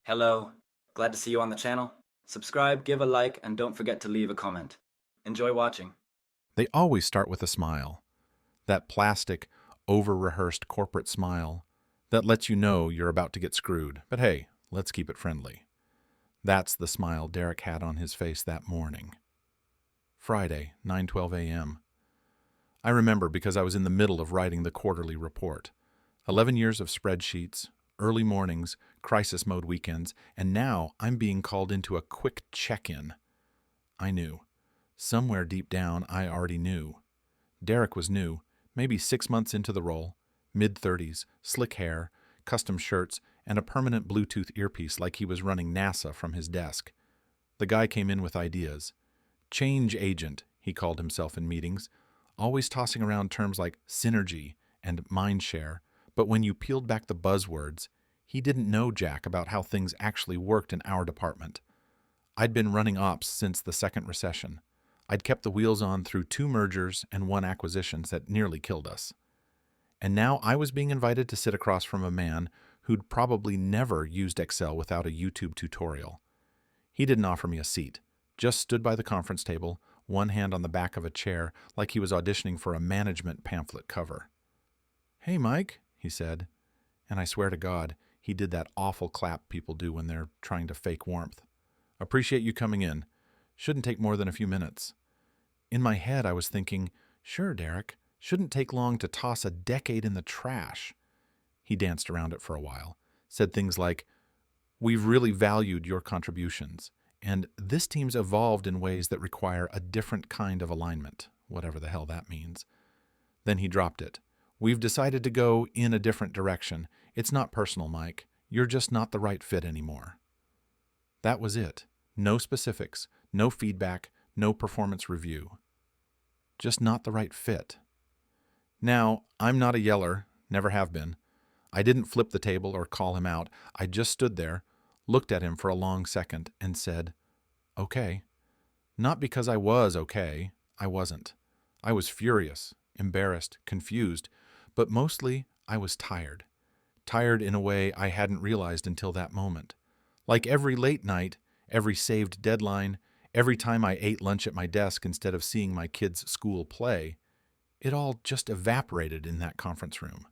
Hello, glad to see you on the channel. Subscribe, give a like, and don't forget to leave a comment. Enjoy watching. They always start with a smile. That plastic, over-rehearsed corporate smile that lets you know you're about to get screwed. But hey, let's keep it friendly. That's the smile Derek had on his face that morning. Friday, 9:12 a.m. I remember because I was in the middle of writing the quarterly report. 11 years of spreadsheets, early mornings, crisis mode weekends, and now I'm being called into a quick check-in. I knew. Somewhere deep down, I already knew. Derek was new, maybe 6 months into the role, mid-30s, slick hair, custom shirts, and a permanent Bluetooth earpiece like he was running NASA from his desk. The guy came in with ideas. Change agent, he called himself in meetings, always tossing around terms like synergy and mindshare, but when you peeled back the buzzwords, he didn't know jack about how things actually worked in our department. I'd been running ops since the second recession. I'd kept the wheels on through 2 mergers and 1 acquisition that nearly killed us. And now I was being invited to sit across from a man who'd probably never used Excel without a YouTube tutorial. He didn't offer me a seat, just stood by the conference table, one hand on the back of a chair like he was auditioning for a management pamphlet cover. "Hey, Mike," he said, and I swear to God, he did that awful clap people do when they're trying to fake warmth. "Appreciate you coming in. Shouldn't take more than a few minutes." In my head, I was thinking, sure, Derek, shouldn't take long to toss a decade in the trash. He danced around it for a while, said things like, "We've really valued your contributions, and this team's evolved in ways that require a different kind of alignment," whatever the hell that means. Then he dropped it. "We've decided to go in a different direction. It's not personal, Mike. You're just not the right fit anymore." That was it. No specifics, no feedback, no performance review. Just not the right fit. Now, I'm not a yeller, never have been. I didn't flip the table or call him out. I just stood there, looked at him for a long second, and said, "Okay." Not because I was okay. I wasn't. I was furious, embarrassed, confused, but mostly I was tired. Tired in a way I hadn't realized until that moment. Like every late night, every saved deadline, every time I ate lunch at my desk instead of seeing my kids' school play, it all just evaporated in that conference room.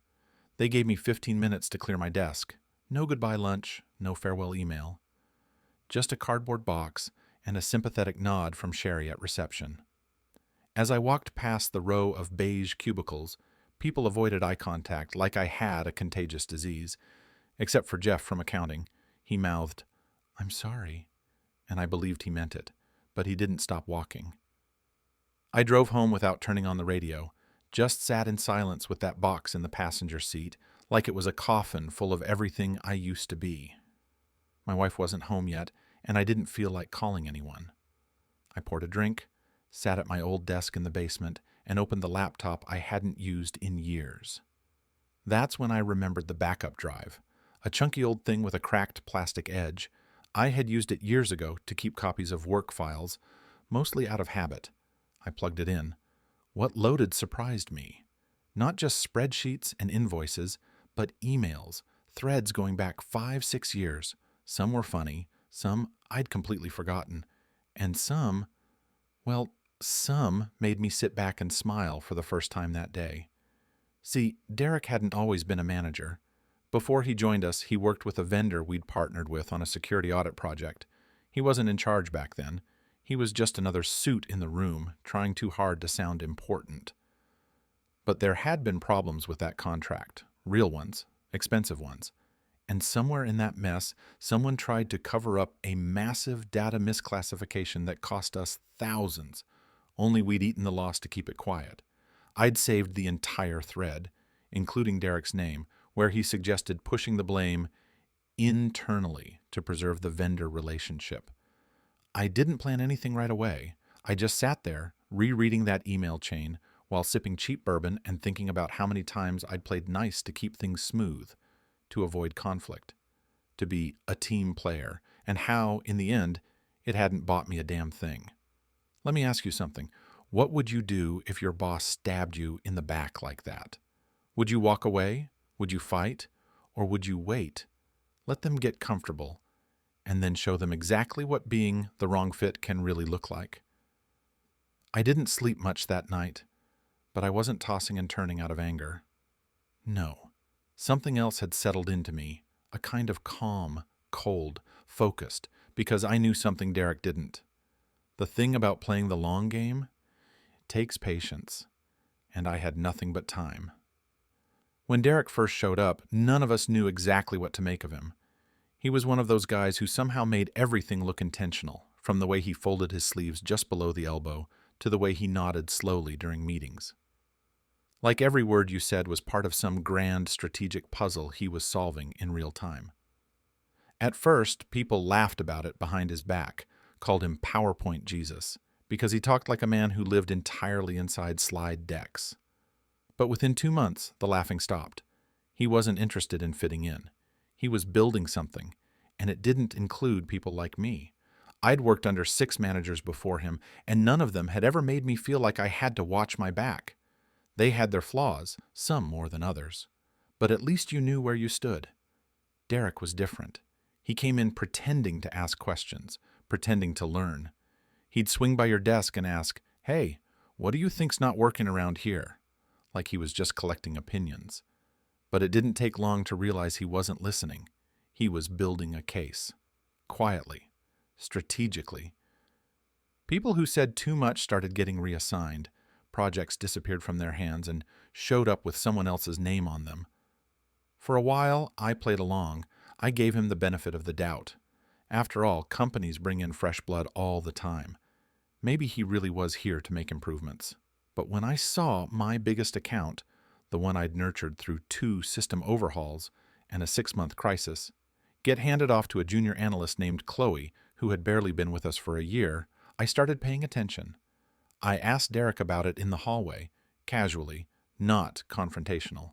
They gave me 15 minutes to clear my desk. No goodbye lunch, no farewell email. Just a cardboard box and a sympathetic nod from Sherry at reception. As I walked past the row of beige cubicles, people avoided eye contact like I had a contagious disease. Except for Jeff from accounting. He mouthed, "I'm sorry," and I believed he meant it, but he didn't stop walking. I drove home without turning on the radio, just sat in silence with that box in the passenger seat, like it was a coffin full of everything I used to be. My wife wasn't home yet, and I didn't feel like calling anyone. I poured a drink, sat at my old desk in the basement, and opened the laptop I hadn't used in years. That's when I remembered the backup drive, a chunky old thing with a cracked plastic edge. I had used it years ago to keep copies of work files, mostly out of habit. I plugged it in. What loaded surprised me. Not just spreadsheets and invoices, but emails, threads going back 5, 6 years. Some were funny, some I'd completely forgotten, and some made me sit back and smile for the first time that day. See, Derek hadn't always been a manager. Before he joined us, he worked with a vendor we'd partnered with on a security audit project. He wasn't in charge back then. He was just another suit in the room, trying too hard to sound important. But there had been problems with that contract, real ones, expensive ones. And somewhere in that mess, someone tried to cover up a massive data misclassification that cost us thousands. Only we'd eaten the loss to keep it quiet. I'd saved the entire thread, including Derek's name, where he suggested pushing the blame internally to preserve the vendor relationship. I didn't plan anything right away. I just sat there, rereading that email chain while sipping cheap bourbon and thinking about how many times I'd played nice to keep things smooth, to avoid conflict, to be a team player, and how, in the end, it hadn't bought me a damn thing. Let me ask you something. What would you do if your boss stabbed you in the back like that? Would you walk away? Would you fight? Or would you wait? Let them get comfortable. and then show them exactly what being the wrong fit can really look like. I didn't sleep much that night, but I wasn't tossing and turning out of anger. No, something else had settled into me, a kind of calm, cold, focused, because I knew something Derek didn't. The thing about playing the long game takes patience, and I had nothing but time. When Derek first showed up, none of us knew exactly what to make of him. He was one of those guys who somehow made everything look intentional, from the way he folded his sleeves just below the elbow to the way he nodded slowly during meetings. Like every word you said was part of some grand strategic puzzle he was solving in real time. At first, people laughed about it behind his back, called him PowerPoint Jesus, because he talked like a man who lived entirely inside slide decks. But within 2 months, the laughing stopped. He wasn't interested in fitting in. He was building something, and it didn't include people like me. I'd worked under 6 managers before him, and none of them had ever made me feel like I had to watch my back. They had their flaws, some more than others. But at least you knew where you stood. Derek was different. He came in pretending to ask questions, pretending to learn. He'd swing by your desk and ask, "Hey, what do you think's not working around here?" Like he was just collecting opinions. But it didn't take long to realize he wasn't listening. He was building a case. Quietly. Strategically. People who said too much started getting reassigned. Projects disappeared from their hands and showed up with someone else's name on them. For a while, I played along. I gave him the benefit of the doubt. After all, companies bring in fresh blood all the time. Maybe he really was here to make improvements. But when I saw my biggest account, the one I'd nurtured through 2 system overhauls and a 6-month crisis, get handed off to a junior analyst named Chloe, who had barely been with us for a year, I started paying attention. I asked Derek about it in the hallway, casually, not confrontational.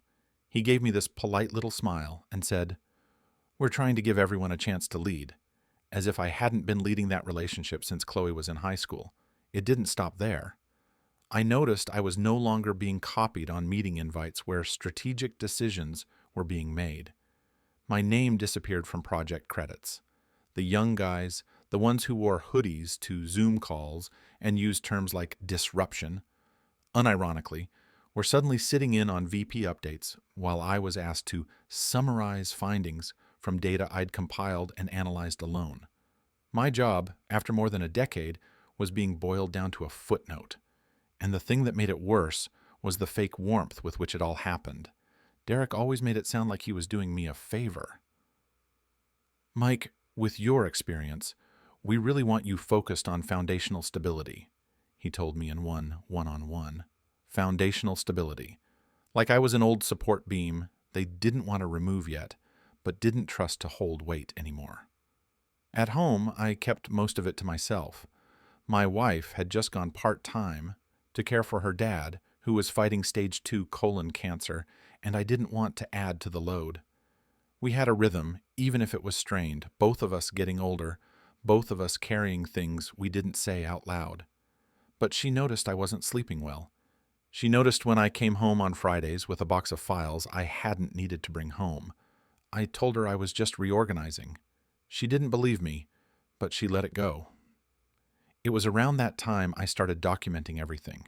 He gave me this polite little smile and said, "We're trying to give everyone a chance to lead," as if I hadn't been leading that relationship since Chloe was in high school. It didn't stop there. I noticed I was no longer being copied on meeting invites where strategic decisions were being made. My name disappeared from project credits. The young guys, the ones who wore hoodies to Zoom calls and used terms like disruption, unironically, were suddenly sitting in on VP updates while I was asked to summarize findings from data I'd compiled and analyzed alone. My job, after more than a decade, was being boiled down to a footnote. And the thing that made it worse was the fake warmth with which it all happened. Derek always made it sound like he was doing me a favor. "Mike, with your experience, we really want you focused on foundational stability," he told me in one-on-one. Foundational stability. Like I was an old support beam they didn't want to remove yet, but didn't trust to hold weight anymore. At home, I kept most of it to myself. My wife had just gone part-time to care for her dad, who was fighting stage 2 colon cancer, and I didn't want to add to the load. We had a rhythm, even if it was strained, both of us getting older, both of us carrying things we didn't say out loud. But she noticed I wasn't sleeping well. She noticed when I came home on Fridays with a box of files I hadn't needed to bring home. I told her I was just reorganizing. She didn't believe me, but she let it go. It was around that time I started documenting everything.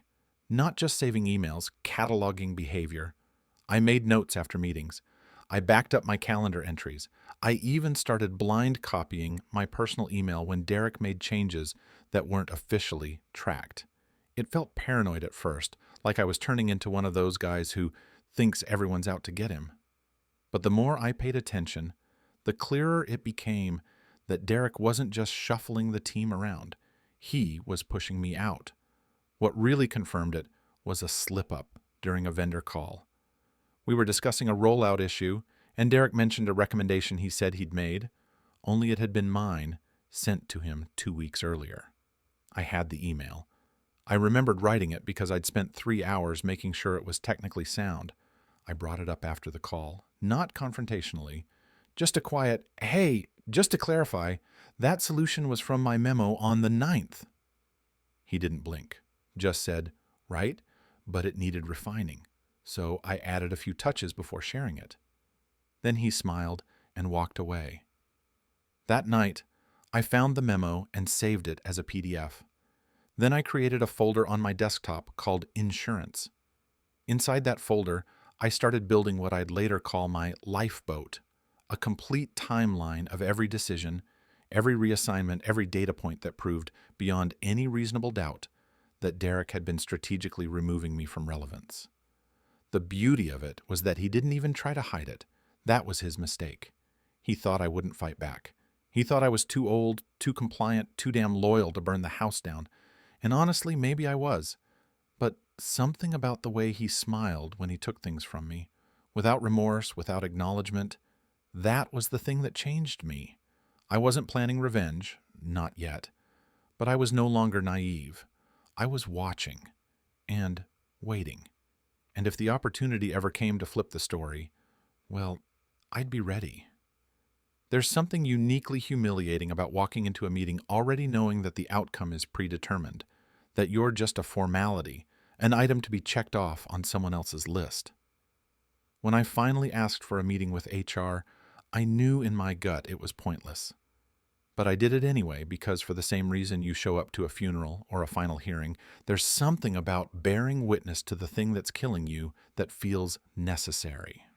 Not just saving emails, cataloging behavior. I made notes after meetings. I backed up my calendar entries. I even started blind copying my personal email when Derek made changes that weren't officially tracked. It felt paranoid at first, like I was turning into one of those guys who thinks everyone's out to get him. But the more I paid attention, the clearer it became that Derek wasn't just shuffling the team around. He was pushing me out. What really confirmed it was a slip-up during a vendor call. We were discussing a rollout issue, and Derek mentioned a recommendation he said he'd made, only it had been mine, sent to him 2 weeks earlier. I had the email. I remembered writing it because I'd spent 3 hours making sure it was technically sound. I brought it up after the call, not confrontationally, just a quiet, "Hey, just to clarify, that solution was from my memo on the 9th. He didn't blink, just said, "Right, but it needed refining." So I added a few touches before sharing it. Then he smiled and walked away. That night, I found the memo and saved it as a PDF. Then I created a folder on my desktop called Insurance. Inside that folder, I started building what I'd later call my lifeboat, a complete timeline of every decision, every reassignment, every data point that proved, beyond any reasonable doubt, that Derek had been strategically removing me from relevance. The beauty of it was that he didn't even try to hide it. That was his mistake. He thought I wouldn't fight back. He thought I was too old, too compliant, too damn loyal to burn the house down. And honestly, maybe I was. But something about the way he smiled when he took things from me, without remorse, without acknowledgement, that was the thing that changed me. I wasn't planning revenge, not yet, but I was no longer naive. I was watching and waiting. And if the opportunity ever came to flip the story, well, I'd be ready. There's something uniquely humiliating about walking into a meeting already knowing that the outcome is predetermined, that you're just a formality, an item to be checked off on someone else's list. When I finally asked for a meeting with HR, I knew in my gut it was pointless. But I did it anyway because, for the same reason you show up to a funeral or a final hearing, there's something about bearing witness to the thing that's killing you that feels necessary.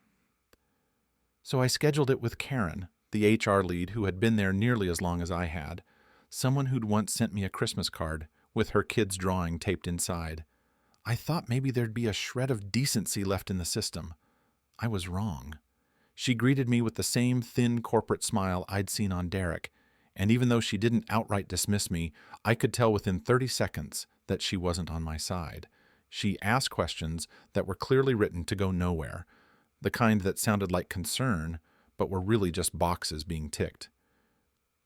So I scheduled it with Karen, the HR lead who had been there nearly as long as I had, someone who'd once sent me a Christmas card with her kid's drawing taped inside. I thought maybe there'd be a shred of decency left in the system. I was wrong. She greeted me with the same thin corporate smile I'd seen on Derek, and even though she didn't outright dismiss me, I could tell within 30 seconds that she wasn't on my side. She asked questions that were clearly written to go nowhere, the kind that sounded like concern, but were really just boxes being ticked.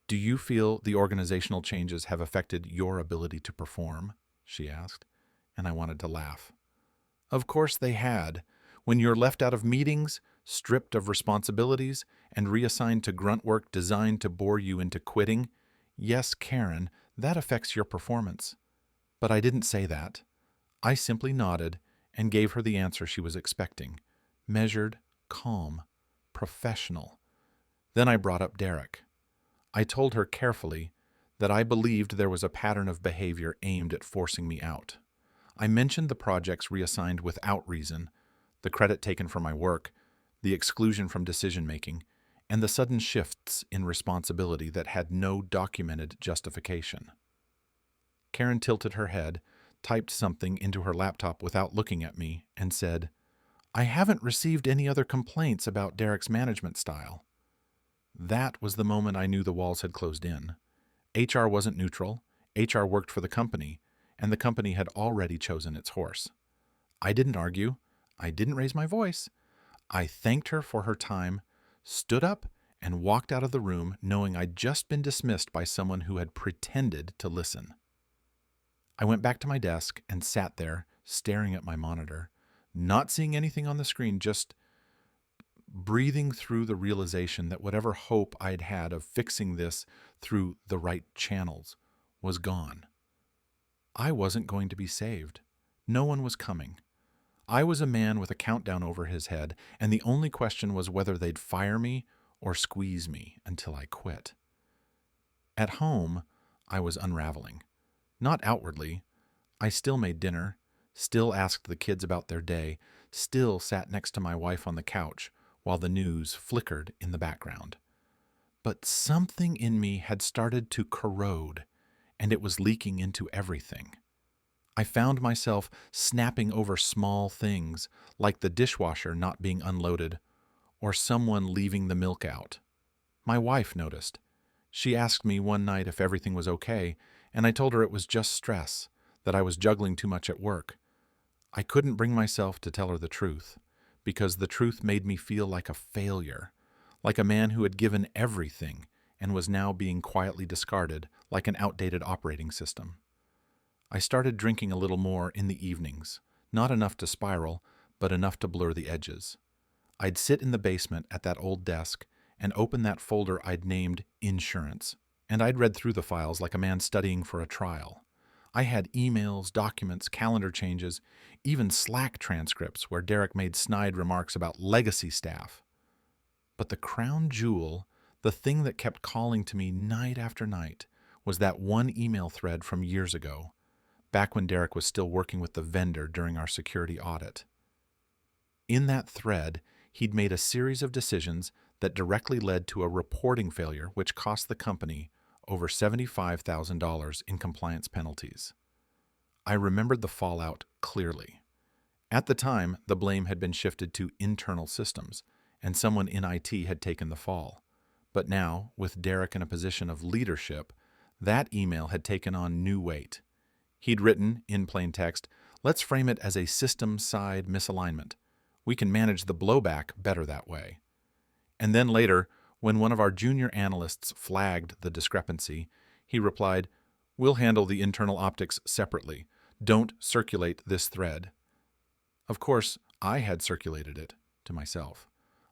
"Do you feel the organizational changes have affected your ability to perform?" she asked, and I wanted to laugh. Of course they had. When you're left out of meetings, stripped of responsibilities, and reassigned to grunt work designed to bore you into quitting, yes, Karen, that affects your performance. But I didn't say that. I simply nodded and gave her the answer she was expecting. Measured, calm, professional. Then I brought up Derek. I told her carefully that I believed there was a pattern of behavior aimed at forcing me out. I mentioned the projects reassigned without reason, the credit taken for my work, the exclusion from decision-making, and the sudden shifts in responsibility that had no documented justification. Karen tilted her head, typed something into her laptop without looking at me, and said, "I haven't received any other complaints about Derek's management style." That was the moment I knew the walls had closed in. HR wasn't neutral, HR worked for the company, and the company had already chosen its horse. I didn't argue. I didn't raise my voice. I thanked her for her time, stood up, and walked out of the room knowing I'd just been dismissed by someone who had pretended to listen. I went back to my desk and sat there, staring at my monitor, not seeing anything on the screen, just breathing through the realization that whatever hope I'd had of fixing this through the right channels was gone. I wasn't going to be saved. No one was coming. I was a man with a countdown over his head, and the only question was whether they'd fire me or squeeze me until I quit. At home, I was unraveling. Not outwardly. I still made dinner, still asked the kids about their day, still sat next to my wife on the couch while the news flickered in the background. But something in me had started to corrode, and it was leaking into everything. I found myself snapping over small things, like the dishwasher not being unloaded, or someone leaving the milk out. My wife noticed. She asked me one night if everything was okay, and I told her it was just stress, that I was juggling too much at work. I couldn't bring myself to tell her the truth, because the truth made me feel like a failure, like a man who had given everything and was now being quietly discarded like an outdated operating system. I started drinking a little more in the evenings, not enough to spiral, but enough to blur the edges. I'd sit in the basement at that old desk and open that folder I'd named Insurance, and I'd read through the files like a man studying for a trial. I had emails, documents, calendar changes, even Slack transcripts where Derek made snide remarks about legacy staff. But the crown jewel, The thing that kept calling to me night after night was that one email thread from years ago, back when Derek was still working with the vendor during our security audit. In that thread, he'd made a series of decisions that directly led to a reporting failure which cost the company over $75,000 in compliance penalties. I remembered the fallout clearly. At the time, the blame had been shifted to internal systems, and someone in IT had taken the fall. But now, with Derek in a position of leadership, that email had taken on new weight. He'd written, in plain text, "Let's frame it as a system-side misalignment. We can manage the blowback better that way." And then later, when one of our junior analysts flagged the discrepancy, he replied, "We'll handle the internal optics separately. Don't circulate this thread." Of course, I had circulated it to myself.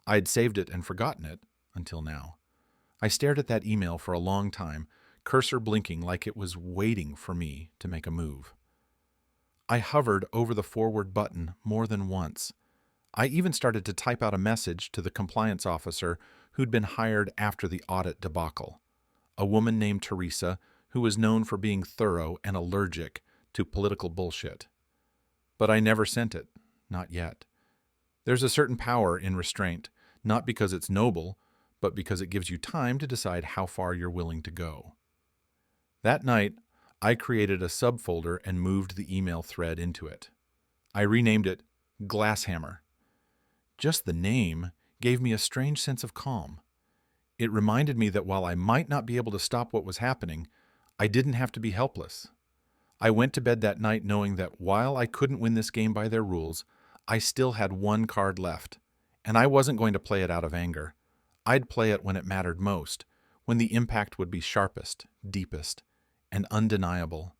I had saved it and forgotten it until now. I stared at that email for a long time, cursor blinking like it was waiting for me to make a move. I hovered over the forward button more than once. I even started to type out a message to the compliance officer who'd been hired after the audit debacle, a woman named Teresa who was known for being thorough and allergic to political bullshit. But I never sent it, not yet. There's a certain power in restraint, not because it's noble, but because it gives you time to decide how far you're willing to go. That night, I created a subfolder and moved the email thread into it. I renamed it Glasshammer. Just the name gave me a strange sense of calm. It reminded me that while I might not be able to stop what was happening, I didn't have to be helpless. I went to bed that night knowing that while I couldn't win this game by their rules, I still had one card left, and I wasn't going to play it out of anger. I'd play it when it mattered most, when the impact would be sharpest, deepest, and undeniable.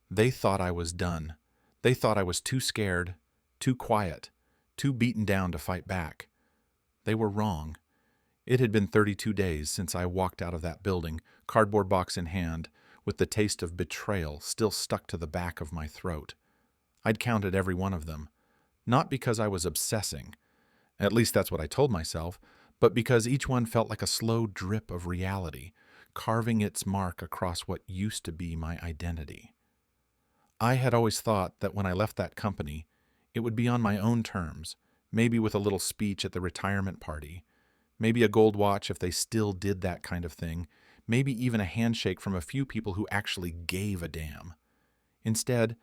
They thought I was done. They thought I was too scared, too quiet, too beaten down to fight back. They were wrong. It had been 32 days since I walked out of that building, cardboard box in hand, with the taste of betrayal still stuck to the back of my throat. I'd counted every one of them, not because I was obsessing, at least that's what I told myself, but because each one felt like a slow drip of reality, carving its mark across what used to be my identity. I had always thought that when I left that company, it would be on my own terms, maybe with a little speech at the retirement party, maybe a gold watch if they still did that kind of thing, maybe even a handshake from a few people who actually gave a damn. Instead,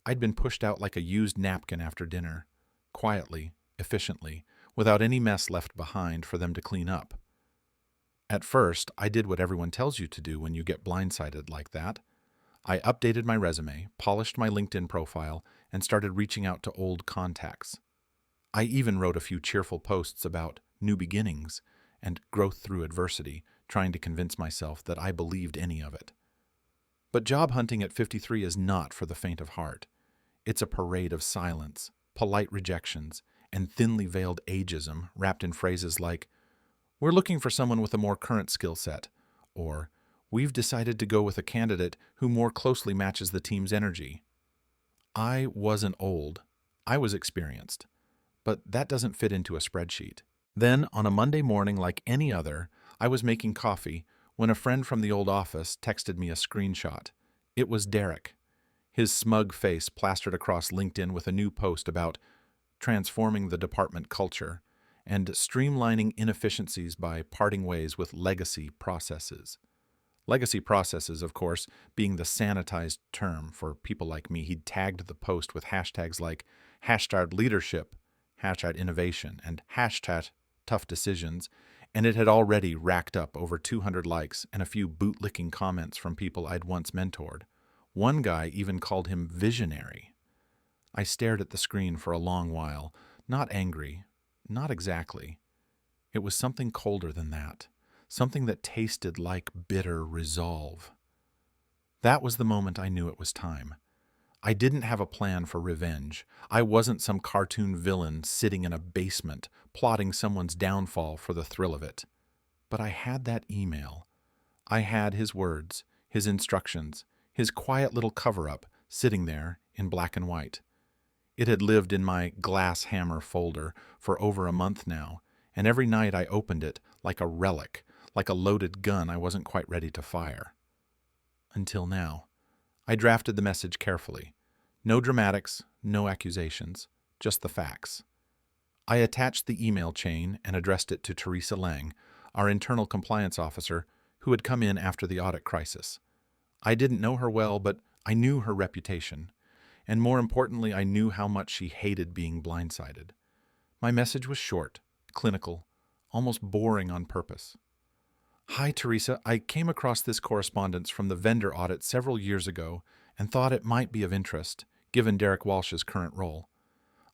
I'd been pushed out like a used napkin after dinner, quietly, efficiently, without any mess left behind for them to clean up. At first, I did what everyone tells you to do when you get blindsided like that. I updated my resume, polished my LinkedIn profile, and started reaching out to old contacts. I even wrote a few cheerful posts about new beginnings and growth through adversity, trying to convince myself that I believed any of it. But job hunting at 53 is not for the faint of heart. It's a parade of silence, polite rejections, and thinly veiled ageism wrapped in phrases like, "We're looking for someone with a more current skill set," or "We've decided to go with a candidate who more closely matches the team's energy." I wasn't old. I was experienced. But that doesn't fit into a spreadsheet. Then, on a Monday morning like any other, I was making coffee when a friend from the old office texted me a screenshot. It was Derek, his smug face plastered across LinkedIn with a new post about transforming the department culture and streamlining inefficiencies by parting ways with legacy processes. Legacy processes, of course, being the sanitized term for people like me. He'd tagged the post with hashtags like #leadership, #innovation, and #tough decisions, and it had already racked up over 200 likes and a few bootlicking comments from people I'd once mentored. One guy even called him visionary. I stared at the screen for a long while, not angry, not exactly. It was something colder than that, something that tasted like bitter resolve. That was the moment I knew it was time. I didn't have a plan for revenge. I wasn't some cartoon villain sitting in a basement, plotting someone's downfall for the thrill of it. But I had that email. I had his words, his instructions, his quiet little cover-up sitting there in black and white. It had lived in my Glasshammer folder for over a month now, and every night I opened it like a relic, like a loaded gun I wasn't quite ready to fire. Until now. I drafted the message carefully. No dramatics, no accusations, just the facts. I attached the email chain and addressed it to Teresa Lang, our internal compliance officer, who had come in after the audit crisis. I didn't know her well, but I knew her reputation. And more importantly, I knew how much she hated being blindsided. My message was short, clinical, almost boring on purpose. Hi, Teresa. I came across this correspondence from the vendor audit several years ago and thought it might be of interest, given Derek Walsh's current role.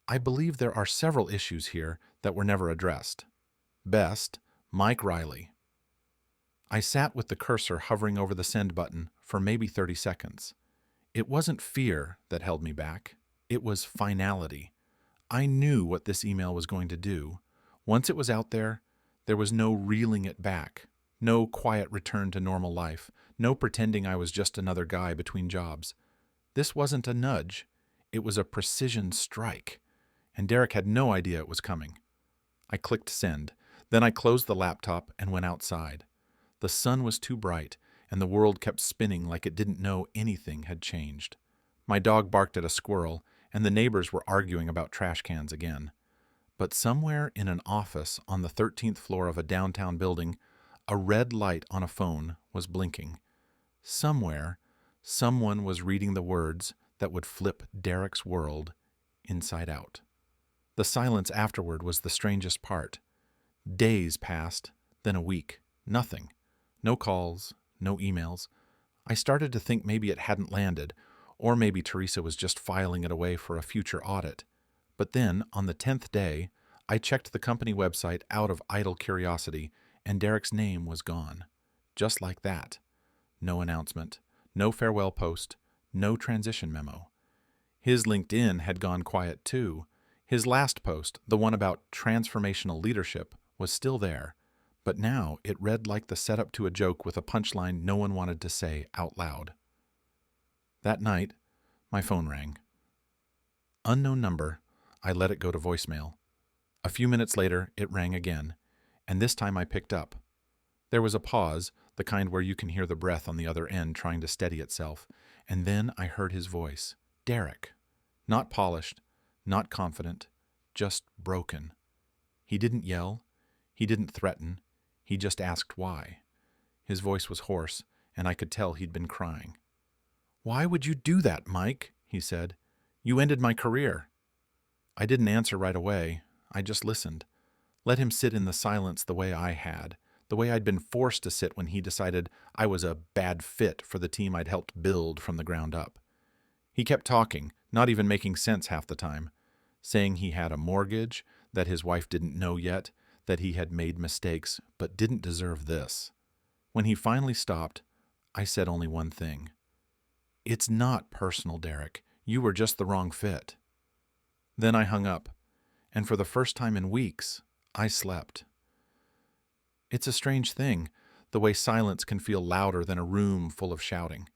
I believe there are several issues here that were never addressed. Best, Mike Riley. I sat with the cursor hovering over the send button for maybe 30 seconds. It wasn't fear that held me back. It was finality. I knew what this email was going to do. Once it was out there was no reeling it back. No quiet return to normal life. No pretending I was just another guy between jobs. This wasn't a nudge. It was a precision strike. And Derek had no idea it was coming. I clicked send. Then I closed the laptop and went outside. The sun was too bright, and the world kept spinning like it didn't know anything had changed. My dog barked at a squirrel, and the neighbors were arguing about trash cans again. But somewhere in an office on the 13th floor of a downtown building, a red light on a phone was blinking. Somewhere, someone was reading the words that would flip Derek's world inside out. The silence afterward was the strangest part. Days passed, then a week. Nothing. No calls, no emails. I started to think maybe it hadn't landed, or maybe Teresa was just filing it away for a future audit. But then, on the 10th day, I checked the company website out of idle curiosity, and Derek's name was gone. Just like that. No announcement, no farewell post, no transition memo. His LinkedIn had gone quiet too. His last post, the one about transformational leadership, was still there, but now it read like the setup to a joke with a punchline no one wanted to say out loud. That night, my phone rang. Unknown number. I let it go to voicemail. A few minutes later, it rang again, and this time I picked up. There was a pause, the kind where you can hear the breath on the other end trying to steady itself, and then I heard his voice. Derek. Not polished, not confident, just broken. He didn't yell. He didn't threaten. He just asked why. His voice was hoarse, and I could tell he'd been crying. "Why would you do that, Mike?" he said. "You ended my career." I didn't answer right away. I just listened. Let him sit in the silence the way I had, the way I'd been forced to sit when he decided I was a bad fit for the team I'd helped build from the ground up. He kept talking, not even making sense half the time, saying he had a mortgage, that his wife didn't know yet, that he had made mistakes, but didn't deserve this. When he finally stopped, I said only one thing. "It's not personal, Derek. You were just the wrong fit." Then I hung up, and for the first time in weeks, I slept. It's a strange thing, the way silence can feel louder than a room full of shouting.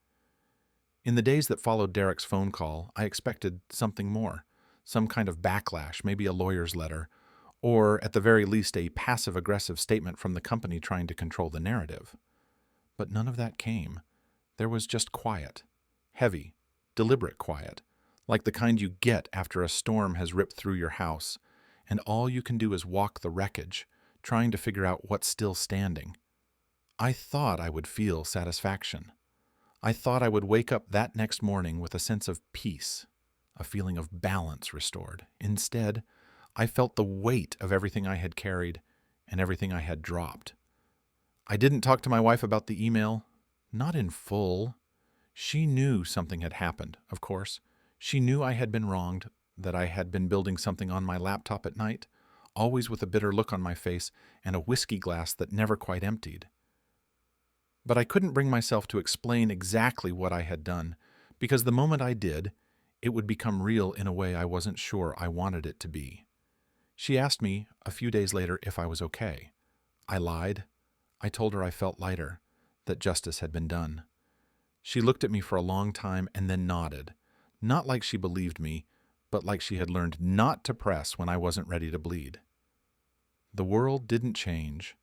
In the days that followed Derek's phone call, I expected something more, some kind of backlash, maybe a lawyer's letter, or at the very least a passive-aggressive statement from the company trying to control the narrative. But none of that came. There was just quiet. Heavy, deliberate quiet, like the kind you get after a storm has ripped through your house, and all you can do is walk the wreckage, trying to figure out what's still standing. I thought I would feel satisfaction. I thought I would wake up that next morning with a sense of peace, a feeling of balance restored. Instead, I felt the weight of everything I had carried and everything I had dropped. I didn't talk to my wife about the email, not in full. She knew something had happened, of course. She knew I had been wronged, that I had been building something on my laptop at night, always with a bitter look on my face and a whiskey glass that never quite emptied. But I couldn't bring myself to explain exactly what I had done, because the moment I did, it would become real in a way I wasn't sure I wanted it to be. She asked me a few days later if I was okay. I lied. I told her I felt lighter, that justice had been done. She looked at me for a long time and then nodded, not like she believed me, but like she had learned not to press when I wasn't ready to bleed. The world didn't change.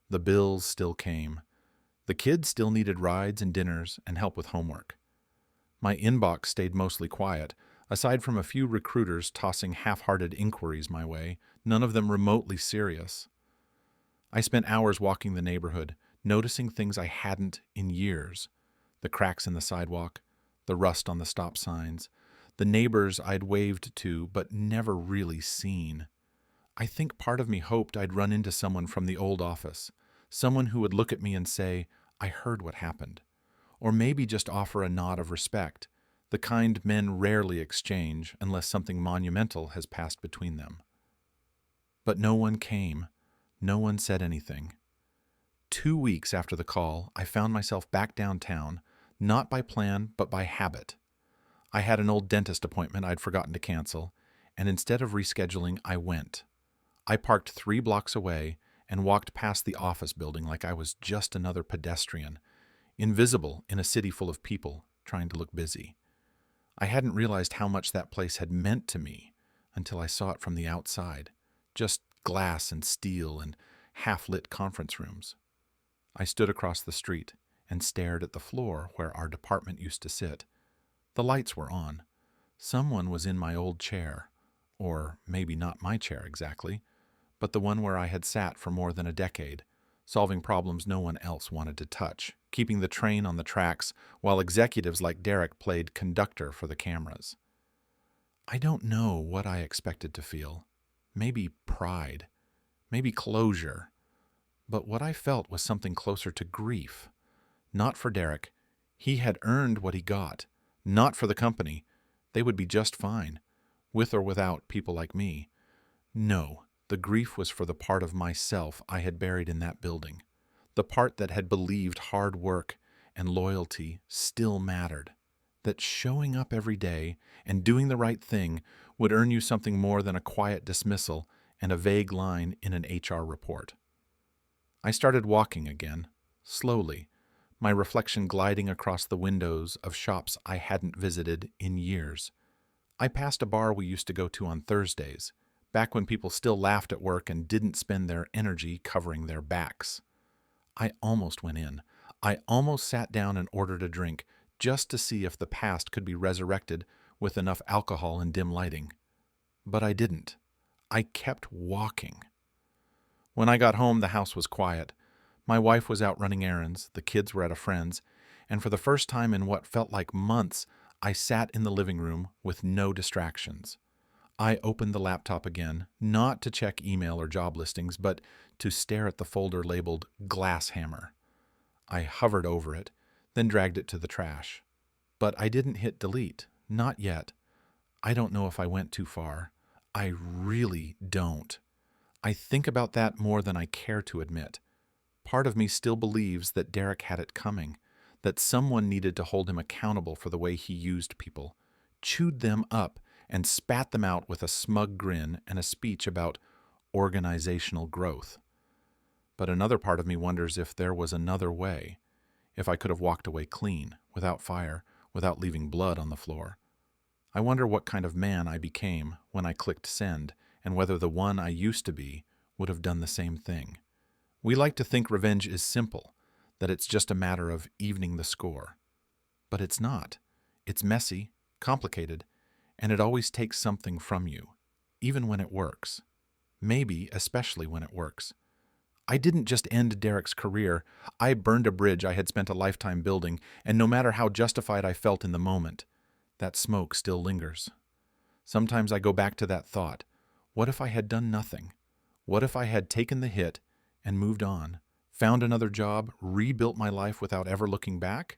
The bills still came. The kids still needed rides and dinners and help with homework. My inbox stayed mostly quiet. Aside from a few recruiters tossing half-hearted inquiries my way, none of them remotely serious. I spent hours walking the neighborhood, noticing things I hadn't in years. The cracks in the sidewalk, the rust on the stop signs, the neighbors I'd waved to but never really seen. I think part of me hoped I'd run into someone from the old office, someone who would look at me and say, "I heard what happened." Or maybe just offer a nod of respect, the kind men rarely exchange unless something monumental has passed between them. But no one came. No one said anything. 2 weeks after the call, I found myself back downtown, not by plan, but by habit. I had an old dentist appointment I'd forgotten to cancel, and instead of rescheduling, I went. I parked 3 blocks away and walked past the office building like I was just another pedestrian, invisible in a city full of people trying to look busy. I hadn't realized how much that place had meant to me until I saw it from the outside, just glass and steel and half-lit conference rooms. I stood across the street and stared at the floor where our department used to sit. The lights were on. Someone was in my old chair, or maybe not my chair exactly, but the one where I had sat for more than a decade, solving problems no one else wanted to touch, keeping the train on the tracks while executives like Derek played conductor for the cameras. I don't know what I expected to feel. Maybe pride, maybe closure. But what I felt was something closer to grief. Not for Derek. He had earned what he got. Not for the company. They would be just fine, with or without people like me. No, the grief was for the part of myself I had buried in that building. The part that had believed hard work and loyalty still mattered. That showing up every day and doing the right thing would earn you something more than a quiet dismissal and a vague line in an HR report. I started walking again, slowly, my reflection gliding across the windows of shops I hadn't visited in years. I passed a bar we used to go to on Thursdays, back when people still laughed at work and didn't spend their energy covering their backs. I almost went in. I almost sat down and ordered a drink, just to see if the past could be resurrected with enough alcohol and dim lighting. But I didn't. I kept walking. When I got home, the house was quiet. My wife was out running errands, the kids were at a friend's, and for the first time in what felt like months, I sat in the living room with no distractions. I opened the laptop again, not to check email or job listings, but to stare at the folder labeled Glass Hammer. I hovered over it, then dragged it to the trash. But I didn't hit delete, not yet. I don't know if I went too far. I really don't. I think about that more than I care to admit. Part of me still believes that Derek had it coming, that someone needed to hold him accountable for the way he used people, chewed them up, and spat them out with a smug grin and a speech about organizational growth. But another part of me wonders if there was another way, if I could have walked away clean, without fire, without leaving blood on the floor. I wonder what kind of man I became when I clicked send, and whether the one I used to be would have done the same thing. We like to think revenge is simple, that it's just a matter of evening the score. But it's not. It's messy, complicated, and it always takes something from you, even when it works. Maybe especially when it works. I didn't just end Derek's career, I burned a bridge I had spent a lifetime building, and no matter how justified I felt in the moment, that smoke still lingers. Sometimes I go back to that thought. What if I had done nothing? What if I had taken the hit and moved on, found another job, rebuilt my life without ever looking back?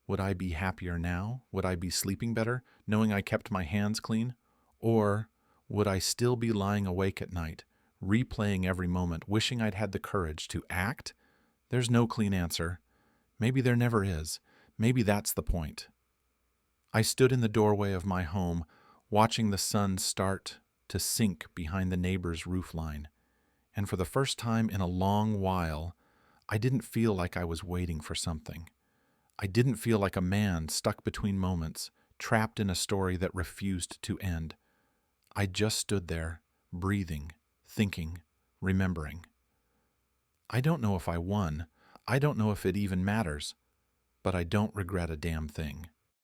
Would I be happier now? Would I be sleeping better, knowing I kept my hands clean? Or would I still be lying awake at night, replaying every moment, wishing I'd had the courage to act? There's no clean answer. Maybe there never is. Maybe that's the point. I stood in the doorway of my home, watching the sun start to sink behind the neighbor's roofline, and for the first time in a long while, I didn't feel like I was waiting for something. I didn't feel like a man stuck between moments, trapped in a story that refused to end. I just stood there, breathing, thinking, remembering. I don't know if I won. I don't know if it even matters. But I don't regret a damn thing.